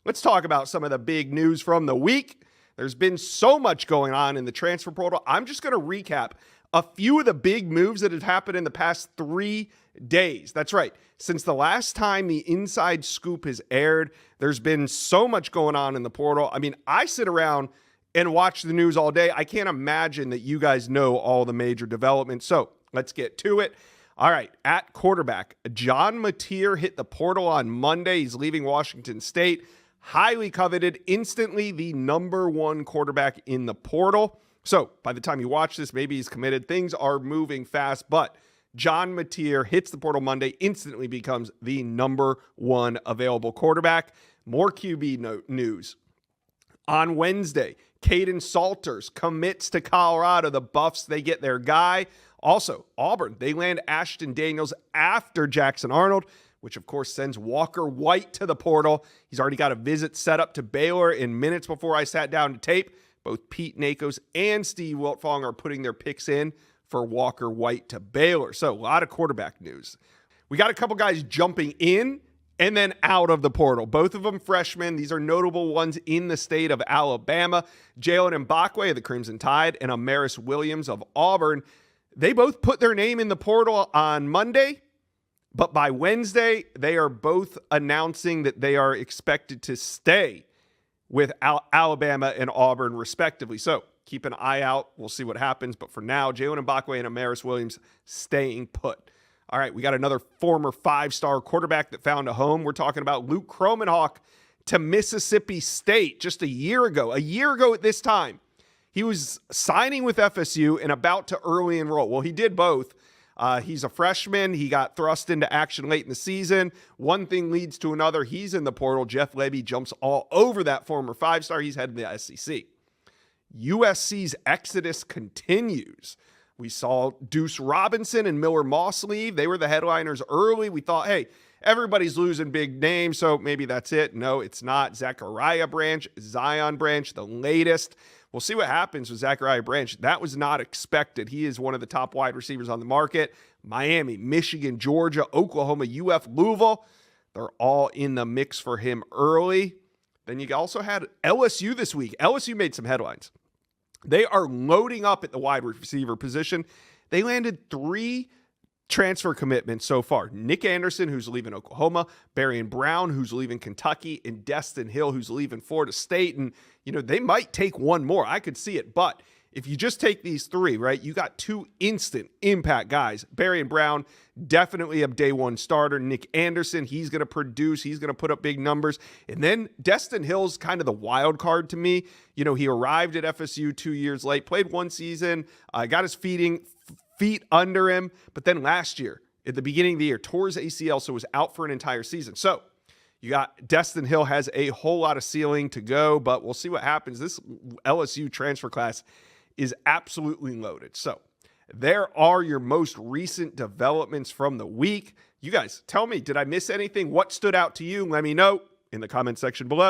Let's talk about some of the big news from the week. There's been so much going on in the transfer portal. I'm just going to recap a few of the big moves that have happened in the past 3 days. That's right. Since the last time the Inside Scoop has aired, there's been so much going on in the portal. I mean, I sit around and watch the news all day. I can't imagine that you guys know all the major developments. So let's get to it. All right, at quarterback, John Mateer hit the portal on Monday. He's leaving Washington State. Highly coveted, instantly the #1 quarterback in the portal. So by the time you watch this, maybe he's committed. Things are moving fast, but John Mateer hits the portal Monday, instantly becomes the #1 available quarterback. More QB news. On Wednesday, Caden Salters commits to Colorado. The Buffs, they get their guy. Also, Auburn, they land Ashton Daniels after Jackson Arnold, which of course sends Walker White to the portal. He's already got a visit set up to Baylor in minutes before I sat down to tape. Both Pete Nakos and Steve Wiltfong are putting their picks in for Walker White to Baylor. So a lot of quarterback news. We got a couple guys jumping in and then out of the portal. Both of them freshmen. These are notable ones in the state of Alabama. Jalen Mbakwe of the Crimson Tide and Amaris Williams of Auburn. They both put their name in the portal on Monday, but by Wednesday, they are both announcing that they are expected to stay with Alabama and Auburn, respectively. So keep an eye out. We'll see what happens. But for now, Jalen Mbakwe and Amaris Williams staying put. All right, we got another former 5-star quarterback that found a home. We're talking about Luke Kromenhoek to Mississippi State just a year ago. A year ago at this time, he was signing with FSU and about to early enroll. Well, he did both. He's a freshman. He got thrust into action late in the season. One thing leads to another. He's in the portal. Jeff Lebby jumps all over that former 5-star. He's heading to the SEC. USC's exodus continues. We saw Deuce Robinson and Miller Moss leave. They were the headliners early. We thought, hey, everybody's losing big names, so maybe that's it. No, it's not. Zachariah Branch, Zion Branch, the latest. We'll see what happens with Zachariah Branch. That was not expected. He is one of the top wide receivers on the market. Miami, Michigan, Georgia, Oklahoma, UF, Louisville. They're all in the mix for him early. Then you also had LSU this week. LSU made some headlines. They are loading up at the wide receiver position. They landed 3 transfer commitments so far. Nick Anderson, who's leaving Oklahoma, Barian Brown, who's leaving Kentucky, and Destin Hill, who's leaving Florida State. And, they might take one more. I could see it. But if you just take these 3, right, you got 2 instant impact guys. Barian Brown, definitely a day 1 starter. Nick Anderson, he's going to produce. He's going to put up big numbers. And then Destin Hill's kind of the wild card to me. He arrived at FSU 2 years late, played 1 season, got his feet under him. But then last year, at the beginning of the year, tore his ACL, so was out for an entire season. So you got Destin Hill has a whole lot of ceiling to go, but we'll see what happens. This LSU transfer class is absolutely loaded. So there are your most recent developments from the week. You guys, tell me, did I miss anything? What stood out to you? Let me know in the comment section below.